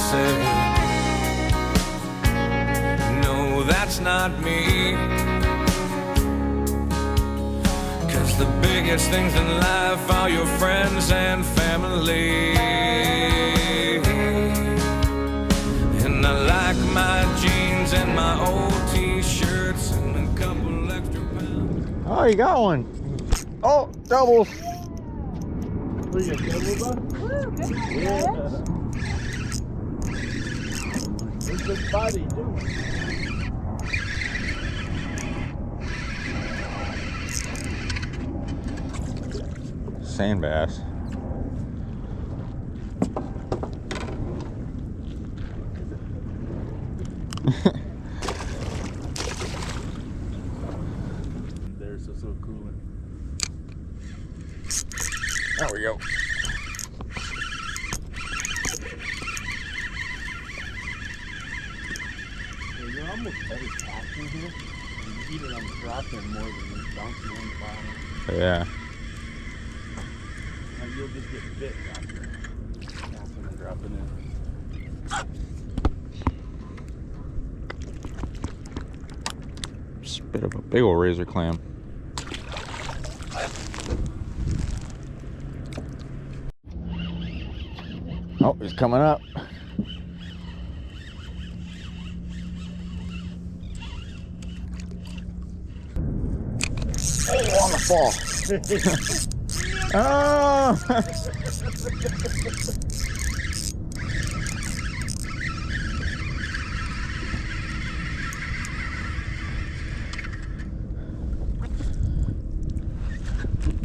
said, no, that's not me. 'Cause the biggest things in life are your friends and family. And I like my jeans and my old t-shirts and a couple extra pounds. Oh, you got one. Oh, doubles. We got doubles up? Woo, good one, Yeah. guys. It's a body, too. Sand bass. They're so cool. There we go. You're almost better casting here. You eat it on the drop in more than you bouncing on the bottom. Yeah. And you'll just get bit after casting and dropping in. Just a bit of a big old razor clam. Oh, he's coming up. Oh, on the fall. Oh!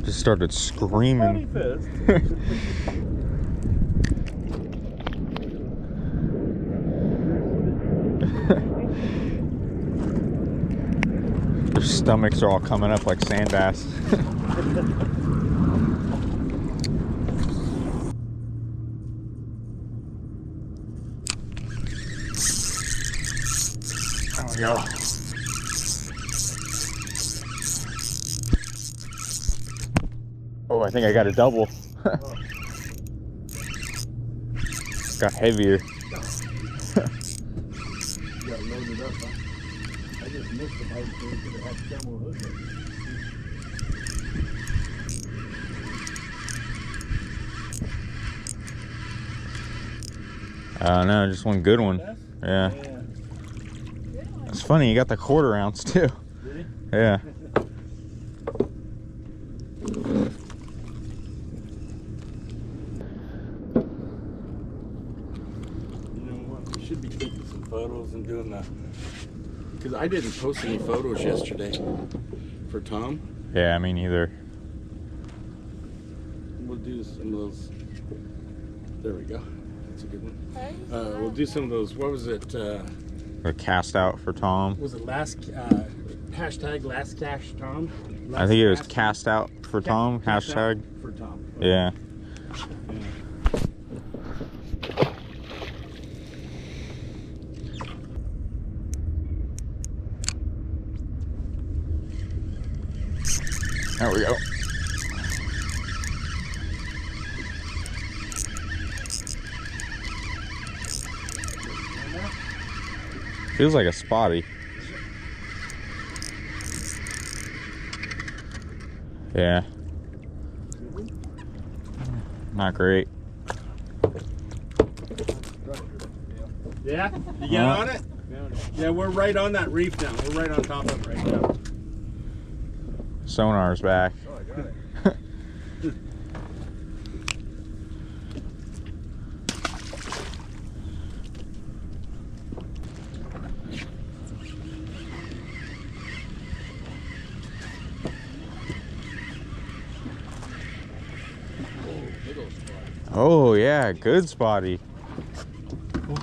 Just started screaming. Their stomachs are all coming up like sand bass. There we go. Oh, I think I got a double. Got heavier. Got loaded up, huh? I just missed the bite so we could have had camel hook. No, just one good one. Yeah. It's funny, you got the 1/4 ounce too. Did he? Yeah. You know what? We should be taking some photos and doing that. Because I didn't post any photos yesterday for Tom. Yeah, me neither. We'll do some of those. There we go. That's a good one. Okay. We'll do some of those. What was it? A cast out for Tom. Was it last hashtag last cash Tom? I think it was cast out for Tom. Hashtag. for Tom. Yeah. There we go. Feels like a spotty. Yeah. Not great. Yeah? You get on it? Yeah, we're right on that reef now. We're right on top of it right now. Sonar's back. Oh, I got it. Oh yeah, good spotty.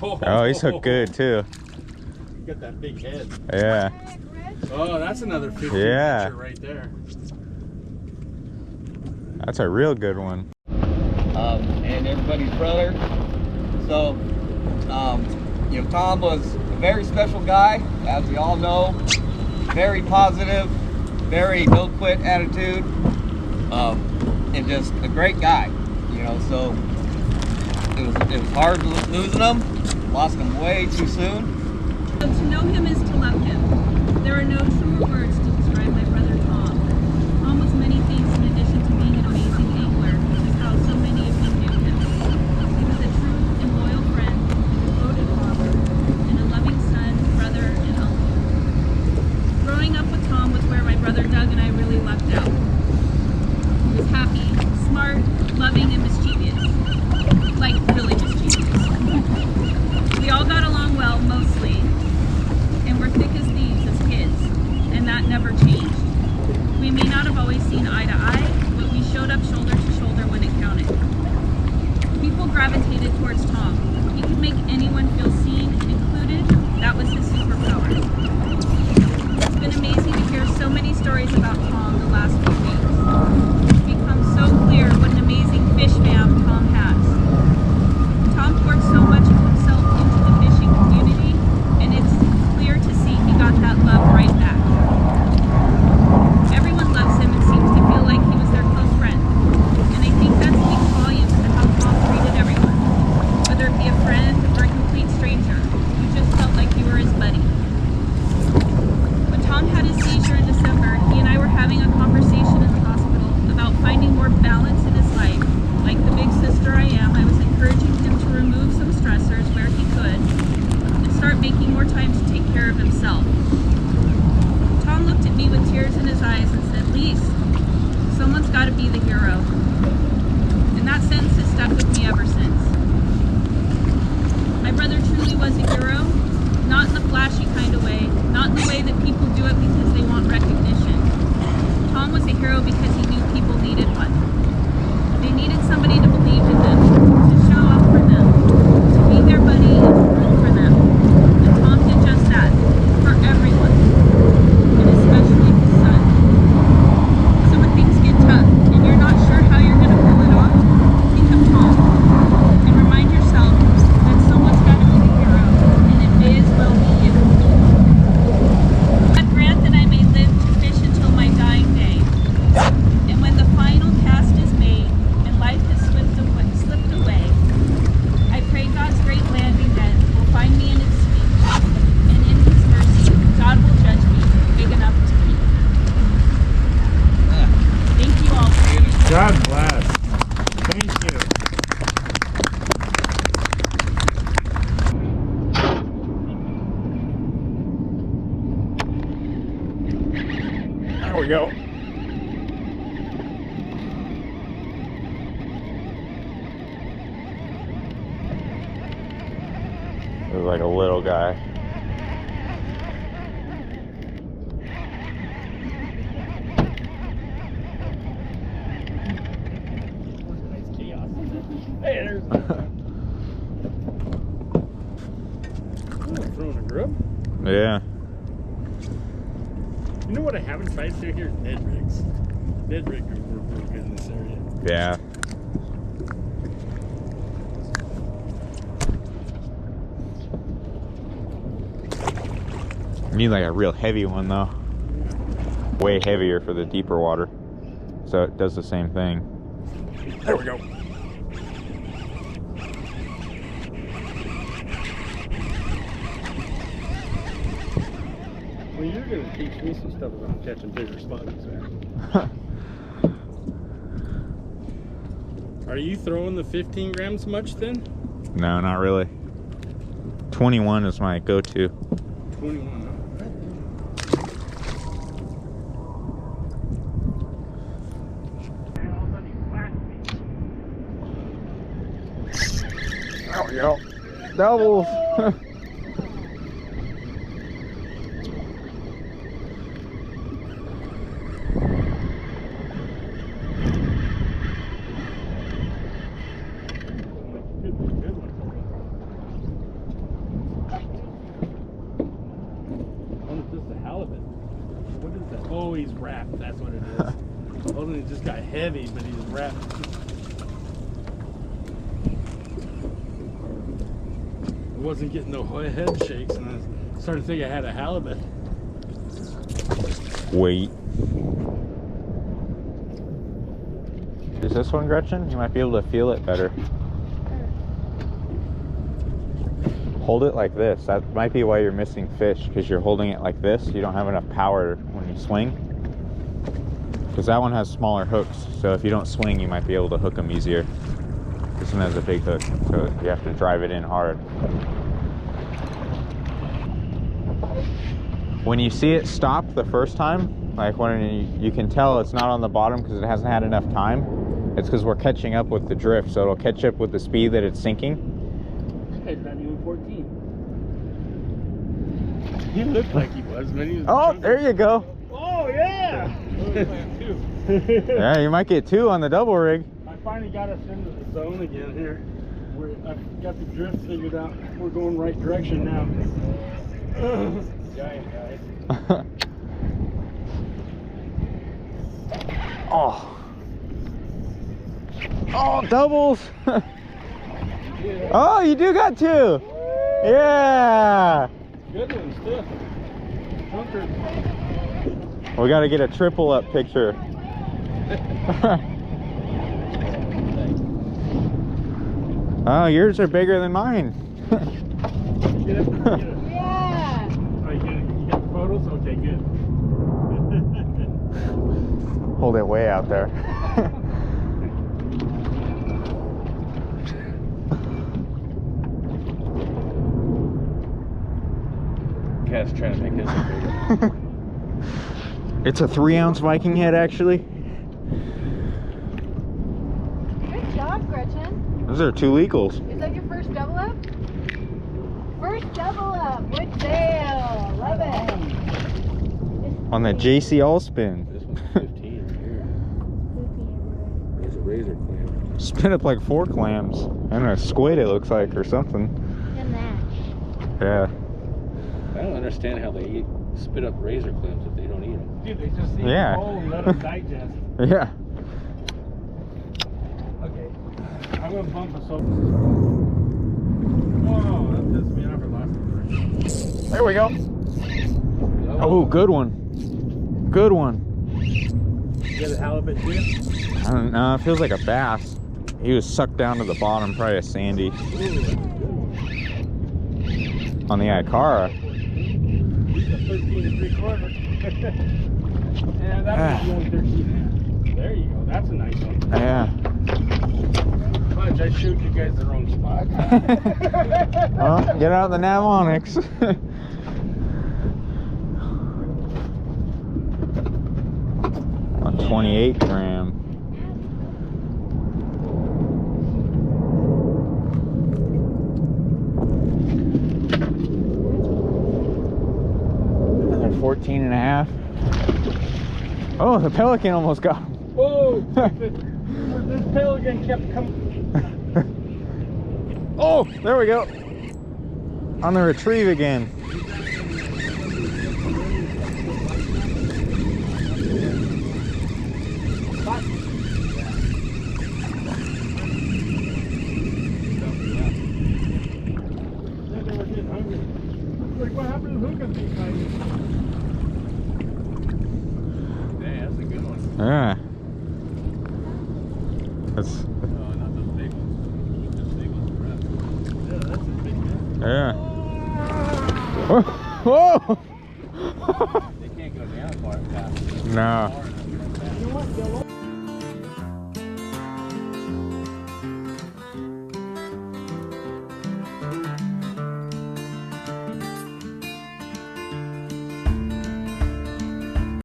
Oh, he's hooked good too. Got that big head. Yeah. Oh, that's another 50 Yeah. picture right there. That's a real good one. And everybody's brother. So, you know, Tom was a very special guy, as we all know. Very positive, very no quit attitude, and just a great guy. You know, so it was hard losing him. Lost him way too soon. So to know him is to love him. There are no truer words to describe my brother Tom. Tom was many things in addition to being an amazing angler, which is how so many of you knew him. He was a true and loyal friend, a devoted father, and a loving son, brother, and uncle. Growing up with Tom was where my brother Doug and I really lucked out. He was happy, smart, loving, and mischievous. Like, really mischievous. We all got along well, mostly, and we're thick as thieves as kids, and that never changed. We may not have always seen eye to eye, but we showed up shoulder to shoulder when it counted. People gravitated towards Tom. He could make anyone feel seen and included. That was his superpower. It's been amazing to hear so many stories about Tom the last few weeks. It's become so clear what an amazing fish fam Tom has. Tom poured so much of himself into the fishing community, and it's clear to see he got that love right back. Everyone loves him and seems to feel like he was their close friend, and I think that speaks volumes to how Tom treated everyone, whether it be a friend or a complete stranger. You just felt like you were his buddy. When Tom had his seizure in December, he and I were having a conversation in the hospital about finding more balance in his life. Like the big sister I am, I was encouraging him to remove some stressors where he could and start making more time to take care of himself. Tom looked at me with tears in his eyes and said, "Lise, someone's got to be the hero." And that sentence has stuck with me ever since. My brother truly was a hero, not in the flashy kind of way, not in the way that people do it because they want recognition. Tom was a hero because he knew people needed one. They needed somebody to believe in them, to show up for them, to be their buddy and to root for them. And Tom did just that, for everyone, and especially his son. So when things get tough and you're not sure how you're going to pull it off, think of Tom and remind yourself that someone's got to be the hero, and it may as well be you. God grant that I may live to fish until my dying day. And when the final cast is made and life has slipped away, I pray God's great landing net will find me in its sweet, and in his mercy, God will judge me big enough to keep. Thank you all for your God bless. Thank you. There we go. It was like a little guy. Hey, there's throwing a grub. Yeah. You know what I haven't tried through here? Dead rigs. Dead rigs work real good in this area. Yeah. You need like a real heavy one though. Way heavier for the deeper water. So it does the same thing. There we go. Well, you're going to teach me some stuff about catching bigger spotties, man. Are you throwing the 15 grams much then? No, not really. 21 is my go-to. 21, huh? There we go. Doubles. Oh, he's wrapped. That's what it is. Well, it just got heavy, but he's wrapped. I wasn't getting no head shakes, and I started thinking I had a halibut. Wait. Is this one, Gretchen? You might be able to feel it better. Hold it like this. That might be why you're missing fish, because you're holding it like this. You don't have enough power when you swing. Because that one has smaller hooks, so if you don't swing, you might be able to hook them easier. This one has a big hook, so you have to drive it in hard. When you see it stop the first time, like when you can tell it's not on the bottom because it hasn't had enough time, it's because we're catching up with the drift, so it'll catch up with the speed that it's sinking. It's not even 14. He looked like he was, man. He was Oh, there you go. Oh, yeah! Yeah, you might get 2 on the double rig. I finally got us into the zone again here. I've got the drift figured out. We're going right direction now. Giant guys. Oh. Oh, doubles. Oh, you do got 2. Yeah. Good ones, too. Hunker. We got to get a triple up picture. Oh, yours are bigger than mine. Get it? Yeah. Oh, you got the photos? Okay, good. Hold it way out there. Cat's trying to make his bigger. It's a 3-ounce Viking head, actually. Good job, Gretchen. Those are 2 legals. Is that your first double up? First double up with sail. Love it. On the JC Allspin. This one's 15 right here. There's a razor clamp. Spin up like 4 clams. And a squid, it looks like, or something. And that. Yeah. I don't understand how they spit up razor clamps if they don't eat them. Dude, they just eat Yeah. them whole and let them digest. Yeah. Okay. I'm going to bump us over. Whoa, that pissed me off. I lost the There we go. Oh, good one. Good one. You got a halibut too? I don't know. It feels like a bass. He was sucked down to the bottom, probably a sandy. On the Ikara. He's a 13 3/4. Yeah, that's only 13. There you go. That's a nice one. Yeah. Fudge, I showed you guys the wrong spot. Well, get out the Navonics. A 28 gram. Another 14 and a half. Oh, the pelican almost got him. Whoa! This pelican kept coming. Oh, there we go. On the retrieve again. Like, what happened to Hookupbaits? Yeah, that's a good one. Yeah. That's, Not those big ones. Those big ones are rough. Yeah, that's a big one. yeah. Whoa! They can't go down far fast. No. You know what? They'll